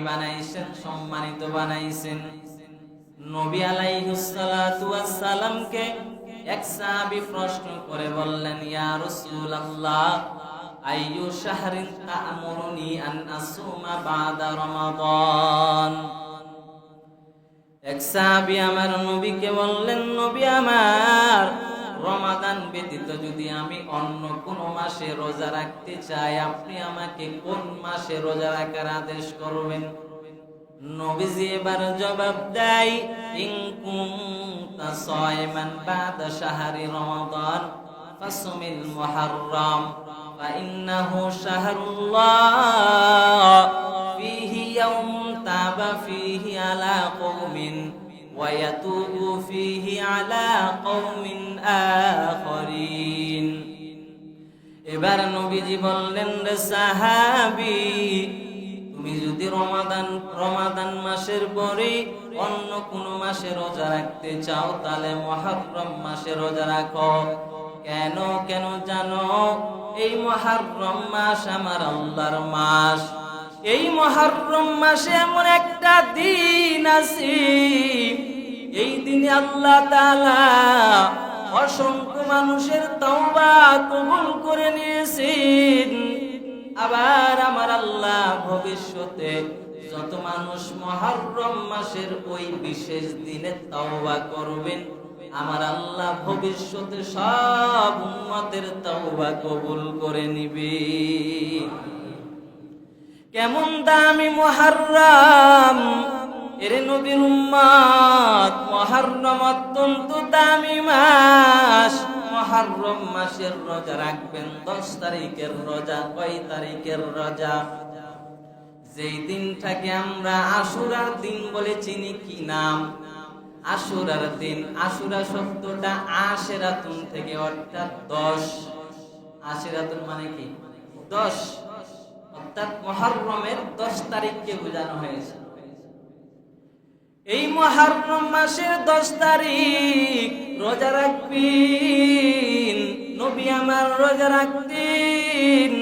বানাইছেন, সম্মানিত বানাইছেন। নবী আলাইহিস সালাতু ওয়াস সালামকে এক সাহাবী প্রশ্ন করে বললেন, ইয়া রাসূলুল্লাহ, আইয়ু শাহরিন তা'মুরুনি আন আসুমা বাদা রমাদান। এক সাহাবী আমার নবীকে বললেন, নবী আমার, রমাদান ব্যতীত যদি আমি অন্য কোন মাসে রোজা রাখতে চাই, আপনি আমাকে কোন মাসে রোজা রাখার আদেশ করবেন? নবীজি এবার জবাব দেয়, ইন কুনতা সায়মান বাদা শাহরি রমাদান ফাসুমিল মুহাররম ফাইন্নাহু শাহরুল্লাহ ফীহি ইয়াউমুন তাবা ফীহি আলা কওমিন ওয়া ইয়াতুবু ফীহি আলা কওমিন আখরিন। এবার নবীজি বললেন, রে সাহাবী, তুমি যদি রমাদান মাসের পরে অন্য কোন মাসে রোজা রাখতে চাও, তাহলে মুহররম মাসে রোজা রাখো। কেন জানো? এই মুহররম মাস আমার আল্লাহর মাস। এই মুহররম মাসে এমন একটা দিন আছে, এই দিনে আল্লাহ তাআলা অসংখ্য মানুষের তওবা কবুল করে নিয়েছেন। আবার আমার আল্লাহ ভবিষ্যতে যত মানুষ মুহররম মাসের ওই বিশেষ দিনে তওবা করবেন, আমার আল্লাহ ভবিষ্যতে সব উম্মতের তওবা কবুল করে নিবে। কেমন দামি মুহররম! এর নবীর উম্মত, মুহররম অত্যন্ত দামি মাস। মুহররম মাসের রোজা রাখবেন 10 তারিখের রোজা। কয় তারিখের রোজা? যেই দিনটাকে আমরা আশুরার দিন বলে চিনি। কি নাম? আশুরার দিন। আশুরা শব্দটা আশেরাতুন থেকে, অর্থাৎ 10। আশেরাতুন মানে কি? 10, অর্থাৎ মুহররমের 10 তারিখকে বোঝানো হয়েছে। এই মুহররম মাসের 10 তারিখ রোজা রাখবেন। নবী আমার রোজা রাখতেন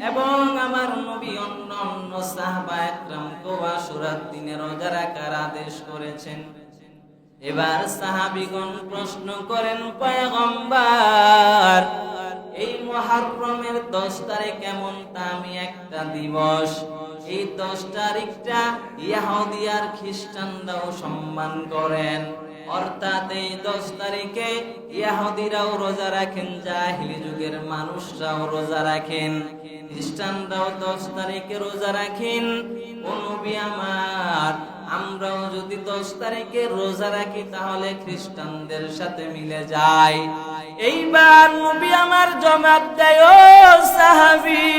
এবং আমার নবী অন্য সাহাবা একরামকে আশুরার দিনে রোজা রাখার আদেশ করেছেন। এবার সাহাবীগণ প্রশ্ন করেন, পয়গম্বর, এই মুহররমের 10 তারিখ এমন দামি একটা দিবস, এই 10 তারিখটা ইহুদি আর খ্রিস্টানরাও সম্মান করেন। অর্থাৎ এই 10 তারিখে ইহুদিরাও রোজা রাখেন, জাহিলি যুগের মানুষরাও রোজা রাখেন, খ্রিস্টানরাও 10 তারিখে রোজা রাখেন। ও নবী আমার, আমরাও যদি 10 তারিখে রোজা রাখি তাহলে খ্রিস্টানদের সাথে মিলে যায়। এইবার নবী আমার জবাব দেয়, ও সাহাবী,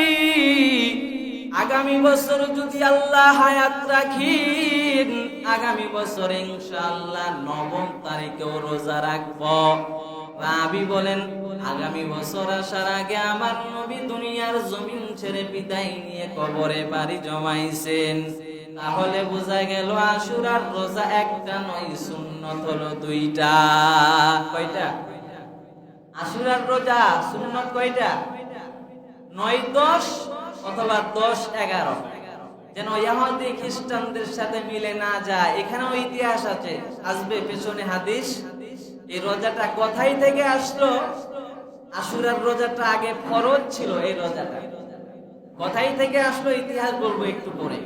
আগামী বছর যদি আল্লাহ হায়াত রাখেন, আগামী বছর ইনশাআল্লাহ 9 তারিখেও রোজা রাখবো। রাবি বলেন, আগামী বছর আসার আগে আমার নবী দুনিয়ার জমিন ছেড়ে বিদায় নিয়ে কবরে বাড়ি জমাইছেন। তাহলে বোঝা গেল আশুরার রোজা একটা নয়, সুন্নত হলো 2টা। কয়টা? আশুরার রোজা সুন্নত কয়টা? 9, 10 অথবা 10, 11, যেন ইহুদি খ্রিস্টানদের সাথে মিলে না যায়। এখানেও ইতিহাস আছে, আসবে পেছনে হাদিস। এই রোজাটা কোথায় থেকে আসলো? আশুরার রোজাটা আগে ফরজ ছিল, এই রোজাটা কোথায় থেকে আসলো ইতিহাস বলবো একটু পরে।